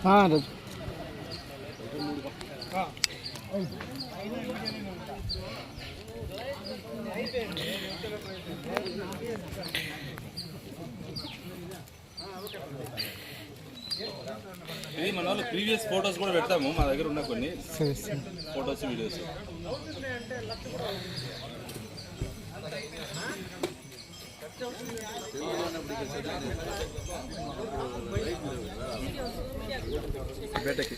ఇది మన వాళ్ళు ప్రీవియస్ ఫొటోస్ కూడా పెడతాము, మా దగ్గర ఉన్న కొన్ని ఫొటోస్ వీడియోస్. బేటకి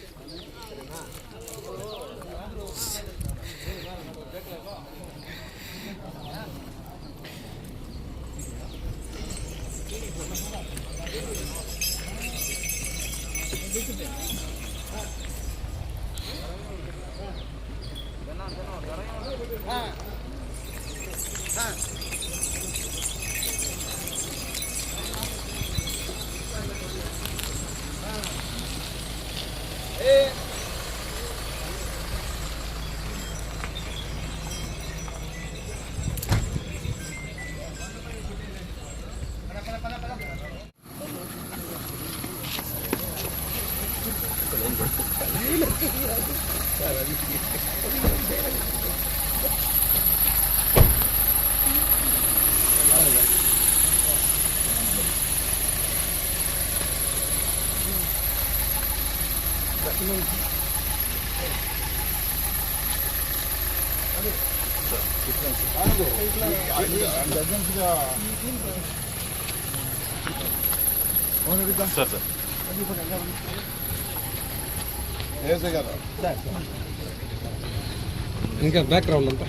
ఇంకా బ్యాక్గ్రౌండ్ అంతా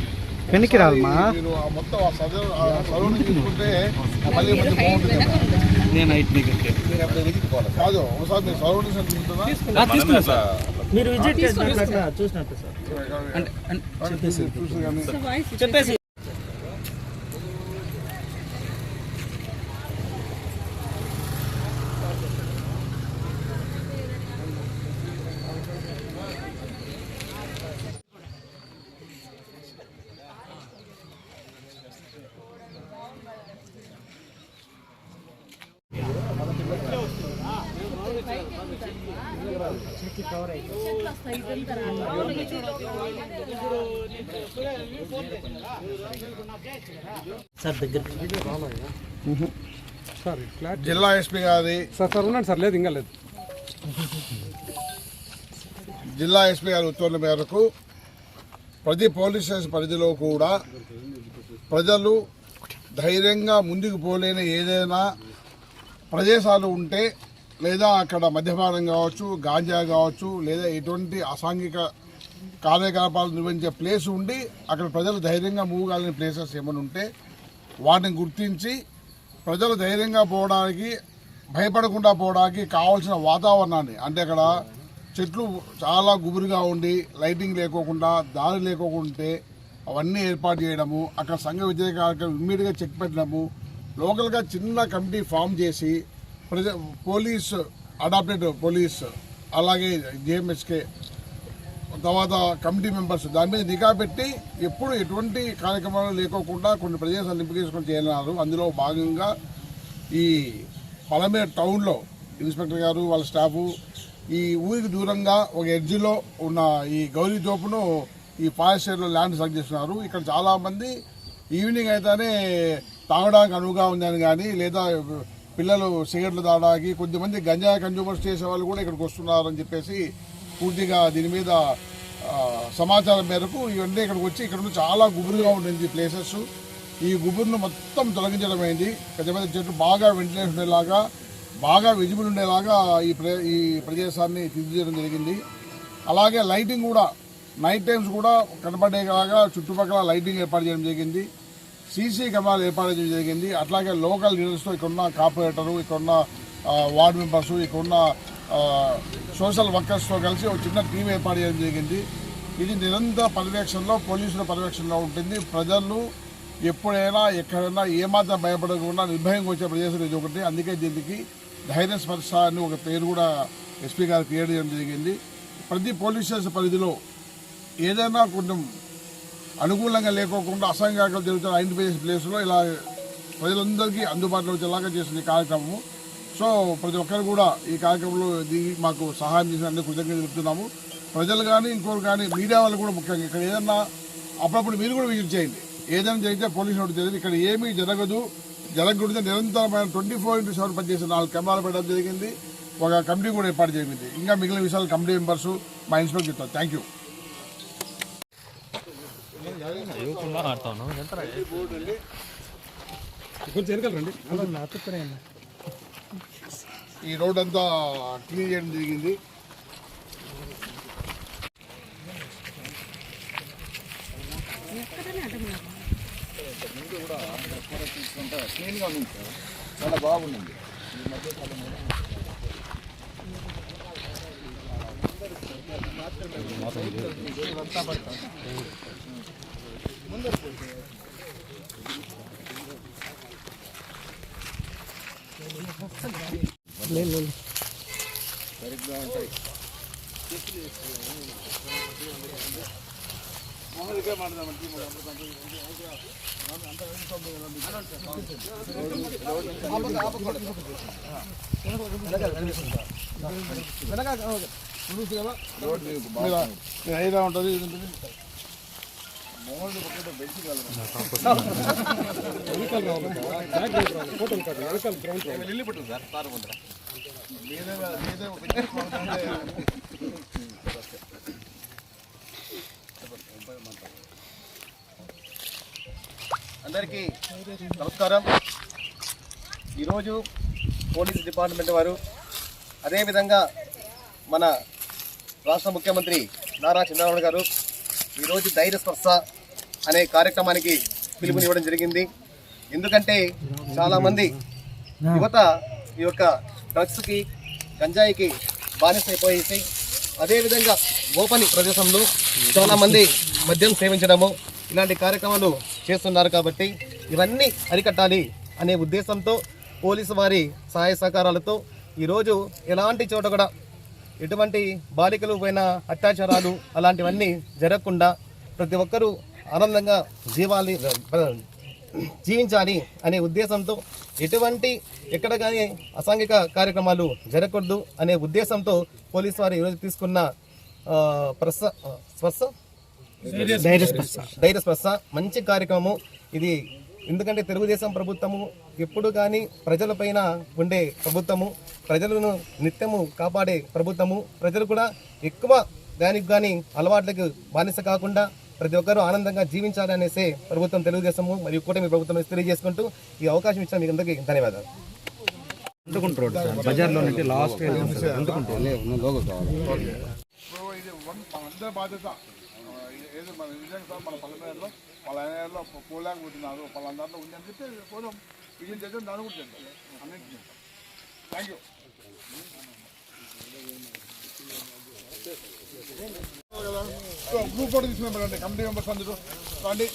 వెనక్కి రాదమ్మా. మొత్తం సరౌండింగ్ చూసుకుంటే మళ్ళీ మంచి బాగుంటుంది. నేను కాదు ఒకసారి మీరు సరౌండింగ్స్ తీసుకున్నా సార్, మీరు విజిట్ చూసినట్టు సార్ చెప్పేసి జిల్లా ఎస్పీ గారి సార్ ఉన్నాడు సార్, లేదు ఇంకా లేదు. జిల్లా ఎస్పీ గారి ఉత్తర్వుల మేరకు ప్రతి పోలీస్ స్టేషన్ పరిధిలో కూడా ప్రజలు ధైర్యంగా ముందుకు పోలేని ఏదైనా ప్రదేశాలు ఉంటే, లేదా అక్కడ మద్యపానం కావచ్చు, గాంజా కావచ్చు, లేదా ఎటువంటి అసాంఘిక కార్యకలాపాలు నిర్వహించే ప్లేస్ ఉండి అక్కడ ప్రజలు ధైర్యంగా మూవ్ కాలేని ప్లేసెస్ ఏమైనా ఉంటే వాటిని గుర్తించి ప్రజలు ధైర్యంగా పోవడానికి, భయపడకుండా పోవడానికి కావాల్సిన వాతావరణాన్ని, అంటే అక్కడ చెట్లు చాలా గుబురుగా ఉండి లైటింగ్ లేకోకుండా, దారి లేకోకుంటే అవన్నీ ఏర్పాటు చేయడము, అక్కడ సంఘ వ్యతిరేక కార్యక్రమం ఇమ్మీడియట్గా చెక్ పెట్టడము, లోకల్గా చిన్న కమిటీ ఫామ్ చేసి పోలీస్, అడాప్టెడ్ పోలీస్, అలాగే జేఎంఎస్కే తర్వాత కమిటీ మెంబర్స్ దాని మీద నిఘా పెట్టి ఎప్పుడు ఎటువంటి కార్యక్రమాలు లేకోకుండా కొన్ని ప్రదేశాలు నింపుకేసుకొని చేయనున్నారు. అందులో భాగంగా ఈ పలమేరు టౌన్లో ఇన్స్పెక్టర్ గారు వాళ్ళ స్టాఫు ఈ ఊరికి దూరంగా ఒక ఎడ్జిలో ఉన్న ఈ గౌరీ తోపును ఈ ఫారెస్ట్ ఏరియాలో ల్యాండ్ సెలెక్ట్ చేస్తున్నారు. ఇక్కడ చాలామంది ఈవినింగ్ అయితేనే తాగడానికి అనువుగా ఉందని కానీ, లేదా పిల్లలు సిగరెట్లు తాగడానికి, కొద్దిమంది గంజాయి కన్జ్యూమర్స్ చేసే వాళ్ళు కూడా ఇక్కడికి వస్తున్నారని చెప్పేసి పూర్తిగా దీని మీద సమాచారం మేరకు ఇవన్నీ ఇక్కడికి వచ్చి ఇక్కడ చాలా గుబురుగా ఉంటుంది ప్లేసెస్. ఈ గుబురును మొత్తం తొలగించడం అయింది. పెద్ద పెద్ద చెట్లు బాగా వెంటిలేషన్ ఉండేలాగా, బాగా విజిబుల్ ఉండేలాగా ఈ ప్రదేశాన్ని తీర్చిదిద్దడం జరిగింది. అలాగే లైటింగ్ కూడా నైట్ టైమ్స్ కూడా కనపడేలాగా చుట్టుపక్కల లైటింగ్ ఏర్పాటు చేయడం జరిగింది. సీసీ కెమెరాలు ఏర్పాటు చేయడం జరిగింది. అట్లాగే లోకల్ లీడర్స్తో ఇక్కడున్న కార్పొరేటరు, ఇక్కడున్న వార్డు మెంబర్సు, ఇక్కడున్న సోషల్ వర్కర్స్తో కలిసి ఒక చిన్న టీం ఏర్పాటు చేయడం జరిగింది. ఇది నిరంతర పర్యవేక్షణలో, పోలీసుల పర్యవేక్షణలో ఉంటుంది. ప్రజలు ఎప్పుడైనా ఎక్కడైనా ఏమాత్రం భయపడకుండా నిర్భయంగా వచ్చే ప్రదేశం ఇది ఒకటి. అందుకే దీనికి ధైర్య స్పర్శ అని ఒక పేరు కూడా ఎస్పీ గారు క్రియేట్ చేయడం జరిగింది. ప్రతి పోలీస్ స్టేషన్ పరిధిలో ఏదైనా కొంచెం అనుకూలంగా లేకోకుండా అసంఘాకాలు జరుగుతున్న ఐడెంటిఫై చేసే ప్లేస్లో ఇలా ప్రజలందరికీ అందుబాటులో వచ్చేలాగా చేసిన కార్యక్రమము. సో సో ప్రతి ఒక్కరు కూడా ఈ కార్యక్రమంలో మాకు సహాయం చేసినందుకు కృతజ్ఞతలు చెప్తున్నాము. ప్రజలు కానీ ఇంకోరు కానీ మీడియా వాళ్ళు కూడా ముఖ్యంగా ఇక్కడ ఏదన్నా అప్పుడప్పుడు మీరు కూడా విజిట్ చేయండి. ఏదైనా జరిగితే పోలీసు నోటీస్ చేయండి. ఇక్కడ ఏమీ జరగకూడదు నిరంతరమైన 24/7 పనిచేసే 4 కెమెరాలు పెట్టడం జరిగింది. ఒక కమిటీ కూడా ఏర్పాటు చేయింది. ఇంకా మిగిలిన విషయాలు కమిటీ మెంబర్స్ మా ఇన్స్పెక్టర్ చెప్తారు. Thank you. ఈ రోడ్ అంతా క్లీన్ చేయడం జరిగింది. క్లీన్గా ఉంది సార్, చాలా బాగుంది. సరిగ్గా ఉంటాయి. ఐదా ఉంటుంది అందరికీ నమస్కారం. ఈరోజు పోలీస్ డిపార్ట్మెంట్ వారు అదేవిధంగా మన రాష్ట్ర ముఖ్యమంత్రి నారా చంద్రబాబు గారు ఈరోజు ధైర్య స్పర్శ అనే కార్యక్రమానికి పిలుపునివ్వడం జరిగింది. ఎందుకంటే చాలామంది యువత ఈ యొక్క డ్రగ్స్కి గంజాయికి బానిసైపోయేసి అదేవిధంగా ఓపెన్ ప్రదేశంలో చాలామంది మద్యం సేవించడము ఇలాంటి కార్యక్రమాలు చేస్తున్నారు. కాబట్టి ఇవన్నీ అరికట్టాలి అనే ఉద్దేశంతో పోలీసు వారి సహాయ సహకారాలతో ఈరోజు ఎలాంటి చోట కూడా ఎటువంటి బాలికలు పైన అత్యాచారాలు అలాంటివన్నీ జరగకుండా ప్రతి ఒక్కరూ ఆనందంగా జీవించాలి అనే ఉద్దేశంతో ఎటువంటి ఎక్కడ కానీ అసాంఘిక కార్యక్రమాలు జరగకూడదు అనే ఉద్దేశంతో పోలీసు వారు ఈరోజు తీసుకున్న ధైర్య స్పర్శ మంచి కార్యక్రమము ఇది. ఎందుకంటే తెలుగుదేశం ప్రభుత్వము ఎప్పుడు కానీ ప్రజలపైన ఉండే ప్రభుత్వము, ప్రజలను నిత్యము కాపాడే ప్రభుత్వము. ప్రజలు కూడా ఎక్కువ దానికి కానీ అలవాట్లకు బానిస కాకుండా ప్రతి ఒక్కరూ ఆనందంగా జీవించాలి అనేసి ప్రభుత్వం తెలుగుదేశము మరియు కూటమి ప్రభుత్వం తెలియజేసుకుంటూ ఈ అవకాశం ఇచ్చిన మీకు అందరికీ ధన్యవాదాలు. ఏదో మన విజయం సార్ మన పల్లెలో వాళ్ళ ఏరియాలో పోలేకపోతున్నారు వాళ్ళందరిలో ఉంది అని చెప్పి పోదాం విజయం చేద్దాం దాన్ని కూడా చేద్దాం అన్నింటి. Thank you. గ్రూప్ ఫోటో తీసుకున్నాం కమిటీ మెంబర్స్ అందరూ రండి.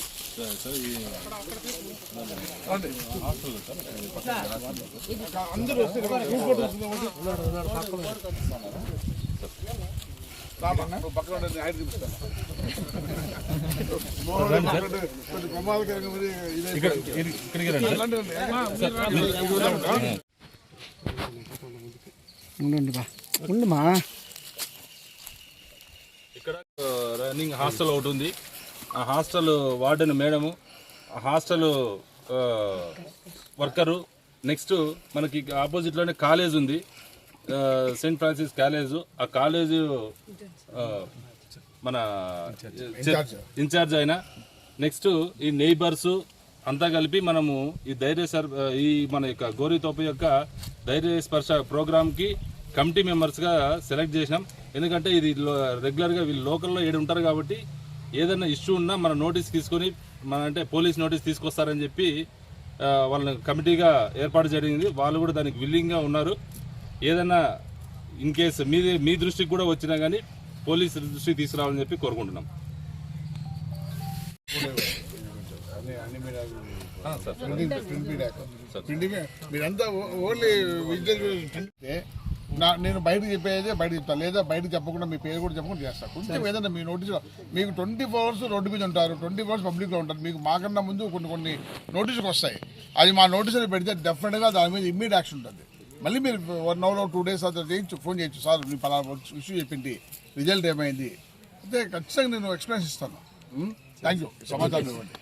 అందరూ వస్తే గ్రూప్ ఫోటో పక్కన హైట్ చూపిస్తాను. ఇక్కడ రన్నింగ్ హాస్టల్ ఒకటి ఉంది. ఆ హాస్టల్ వార్డెన్ మేడము, ఆ హాస్టల్ వర్కరు. నెక్స్ట్ మనకి ఆపోజిట్లోనే కాలేజ్ ఉంది, సెయింట్ ఫ్రాన్సిస్ కాలేజ్. ఆ కాలేజు మన ఇన్ఛార్జ్ అయిన నెక్స్ట్ ఈ నైబర్సు అంతా కలిపి మనము ఈ మన యొక్క గోరితోపు యొక్క ధైర్య స్పర్శ ప్రోగ్రామ్కి కమిటీ మెంబర్స్గా సెలెక్ట్ చేసినాం. ఎందుకంటే ఇది రెగ్యులర్గా వీళ్ళు లోకల్లో ఏడు ఉంటారు కాబట్టి ఏదైనా ఇష్యూ ఉన్నా మన నోటీస్ తీసుకొని అంటే పోలీస్ నోటీస్ తీసుకొస్తారని చెప్పి వాళ్ళని కమిటీగా ఏర్పాటు జరిగింది. వాళ్ళు కూడా దానికి విల్లింగ్గా ఉన్నారు. ఏదైనా ఇన్ కేసు మీ దృష్టికి కూడా వచ్చినా కానీ పోలీసు దృష్టికి తీసుకురావాలని చెప్పి కోరుకుంటున్నాం. మీరంతా ఓన్లీ నేను బయటకు చెప్పేదే బయట చెప్తాను, లేదా బయటకు చెప్పకుండా మీ పేరు కూడా చెప్పకుండా చేస్తాను. కొంచెం ఏదైనా మీ నోటీసులో మీకు 24 hours రోడ్డు మీద ఉంటారు, 24 hours పబ్లిక్లో ఉంటారు. మీకు మాకన్నా ముందు కొన్ని నోటీసులు వస్తాయి. అది మా నోటీసులు పెడితే డెఫినెట్గా దాని మీద ఇమ్మీడియట్ యాక్షన్ ఉంటుంది. మళ్ళీ మీరు 1 hour 2 days అతను చేయించు, ఫోన్ చేయొచ్చు, సార్ మీ పలానా ఇష్యూ చెప్పింది, రిజల్ట్ ఏమైంది అంటే ఖచ్చితంగా నేను ఎక్స్ప్లెయిన్స్ ఇస్తాను. థ్యాంక్ యూ, సమాచారం ఇవ్వండి.